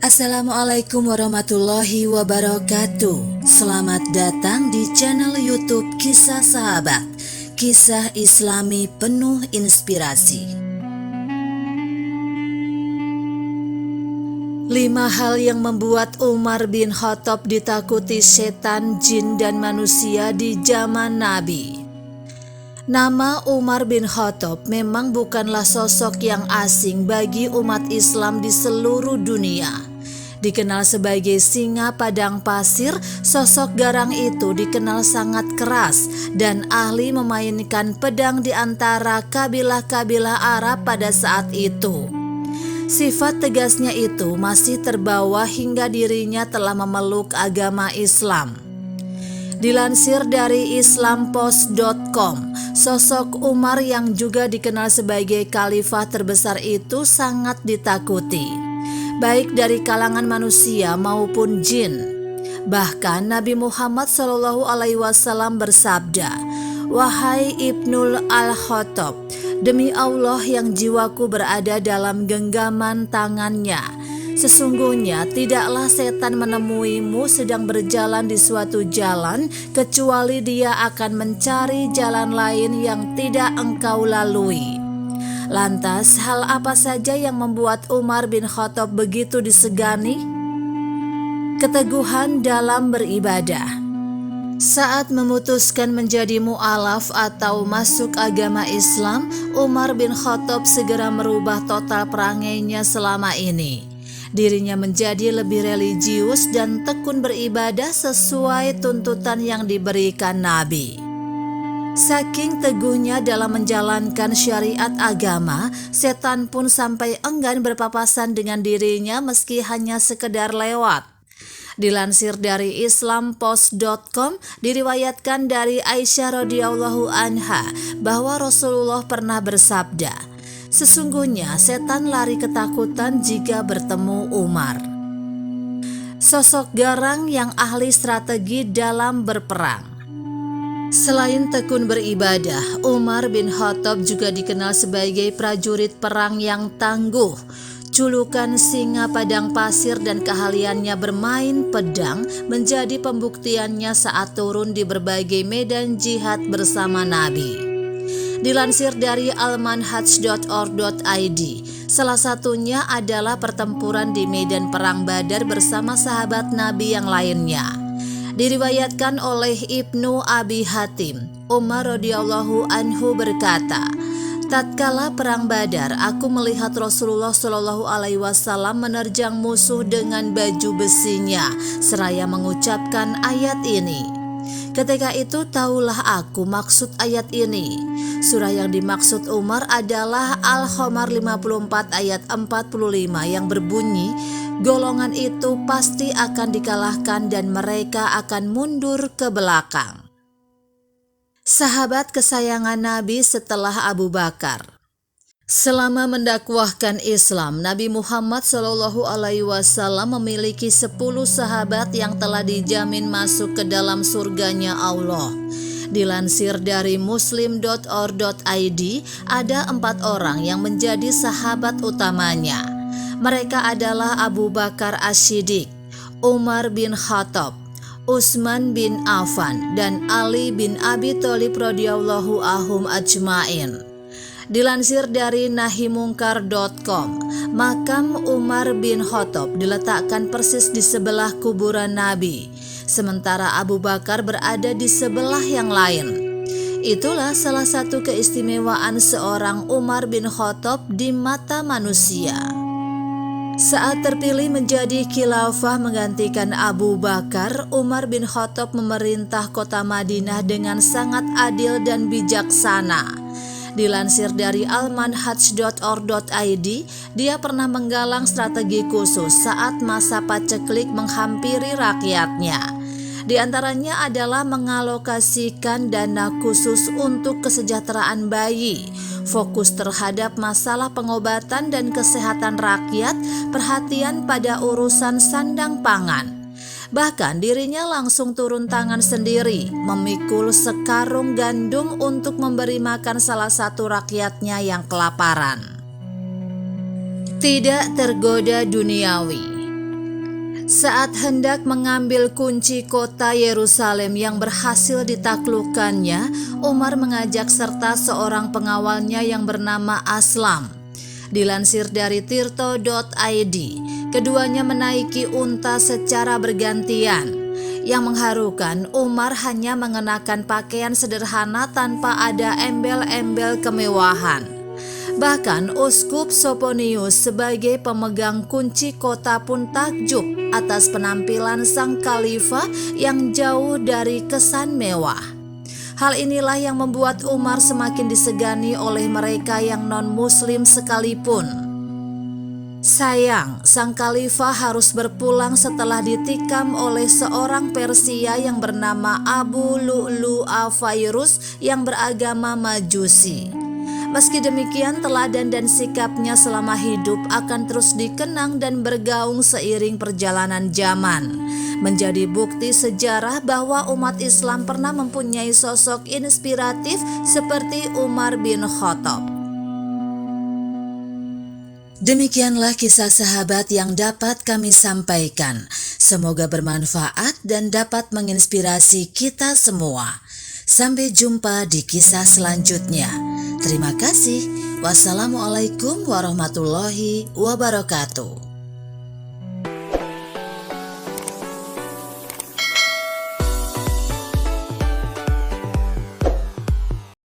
Assalamualaikum warahmatullahi wabarakatuh. Selamat datang di channel YouTube Kisah Sahabat, kisah Islami penuh inspirasi. 5 hal yang membuat Umar bin Khattab ditakuti setan, jin, dan manusia di zaman Nabi. Nama Umar bin Khattab memang bukanlah sosok yang asing bagi umat Islam di seluruh dunia. Dikenal sebagai singa padang pasir, sosok garang itu dikenal sangat keras dan ahli memainkan pedang di antara kabilah-kabilah Arab pada saat itu. Sifat tegasnya itu masih terbawa hingga dirinya telah memeluk agama Islam. Dilansir dari islampost.com, sosok Umar yang juga dikenal sebagai khalifah terbesar itu sangat ditakuti, baik dari kalangan manusia maupun jin. Bahkan Nabi Muhammad SAW bersabda, "Wahai Ibnul Al-Khattab, demi Allah yang jiwaku berada dalam genggaman tangannya, sesungguhnya tidaklah setan menemuimu sedang berjalan di suatu jalan, kecuali dia akan mencari jalan lain yang tidak engkau lalui." Lantas, hal apa saja yang membuat Umar bin Khattab begitu disegani? Keteguhan dalam beribadah. Saat memutuskan menjadi mu'alaf atau masuk agama Islam, Umar bin Khattab segera merubah total perangainya selama ini. Dirinya menjadi lebih religius dan tekun beribadah sesuai tuntutan yang diberikan Nabi. Saking teguhnya dalam menjalankan syariat agama, setan pun sampai enggan berpapasan dengan dirinya meski hanya sekedar lewat. Dilansir dari islampost.com, diriwayatkan dari Aisyah radhiyallahu anha bahwa Rasulullah pernah bersabda, "Sesungguhnya setan lari ketakutan jika bertemu Umar." Sosok garang yang ahli strategi dalam berperang. Selain tekun beribadah, Umar bin Khattab juga dikenal sebagai prajurit perang yang tangguh. Julukan singa padang pasir dan keahliannya bermain pedang menjadi pembuktiannya saat turun di berbagai medan jihad bersama Nabi. Dilansir dari almanhaj.org.id, salah satunya adalah pertempuran di medan perang Badar bersama sahabat Nabi yang lainnya. Diriwayatkan oleh Ibnu Abi Hatim, Umar radhiyallahu anhu berkata, "Tatkala perang Badar, aku melihat Rasulullah SAW menerjang musuh dengan baju besinya, seraya mengucapkan ayat ini. Ketika itu tahulah aku maksud ayat ini." Surah yang dimaksud Umar adalah Al-Qamar 54 ayat 45 yang berbunyi, "Golongan itu pasti akan dikalahkan dan mereka akan mundur ke belakang." Sahabat kesayangan Nabi setelah Abu Bakar. Selama mendakwahkan Islam, Nabi Muhammad SAW memiliki 10 sahabat yang telah dijamin masuk ke dalam surganya Allah. Dilansir dari muslim.or.id, ada 4 orang yang menjadi sahabat utamanya. Mereka adalah Abu Bakar As-Siddiq, Umar bin Khattab, Utsman bin Affan, dan Ali bin Abi Thalib radhiyallahu anhum ajmain. Dilansir dari nahimungkar.com, makam Umar bin Khattab diletakkan persis di sebelah kuburan Nabi, sementara Abu Bakar berada di sebelah yang lain. Itulah salah satu keistimewaan seorang Umar bin Khattab di mata manusia. Saat terpilih menjadi khilafah menggantikan Abu Bakar, Umar bin Khattab memerintah kota Madinah dengan sangat adil dan bijaksana. Dilansir dari almanhaj.org.id, dia pernah menggalang strategi khusus saat masa paceklik menghampiri rakyatnya. Di antaranya adalah mengalokasikan dana khusus untuk kesejahteraan bayi, fokus terhadap masalah pengobatan dan kesehatan rakyat, perhatian pada urusan sandang pangan. Bahkan dirinya langsung turun tangan sendiri, memikul sekarung gandum untuk memberi makan salah satu rakyatnya yang kelaparan. Tidak tergoda duniawi. Saat hendak mengambil kunci kota Yerusalem yang berhasil ditaklukkannya, Umar mengajak serta seorang pengawalnya yang bernama Aslam. Dilansir dari tirto.id, keduanya menaiki unta secara bergantian. Yang mengharukan, Umar hanya mengenakan pakaian sederhana tanpa ada embel-embel kemewahan. Bahkan Uskup Soponius sebagai pemegang kunci kota pun takjub atas penampilan sang khalifah yang jauh dari kesan mewah. Hal inilah yang membuat Umar semakin disegani oleh mereka yang non-muslim sekalipun. Sayang, sang khalifah harus berpulang setelah ditikam oleh seorang Persia yang bernama Abu Lu'lu' al-Fayrus yang beragama Majusi. Meski demikian, teladan dan sikapnya selama hidup akan terus dikenang dan bergaung seiring perjalanan zaman. Menjadi bukti sejarah bahwa umat Islam pernah mempunyai sosok inspiratif seperti Umar bin Khattab. Demikianlah kisah sahabat yang dapat kami sampaikan. Semoga bermanfaat dan dapat menginspirasi kita semua. Sampai jumpa di kisah selanjutnya. Terima kasih. Wassalamualaikum warahmatullahi wabarakatuh.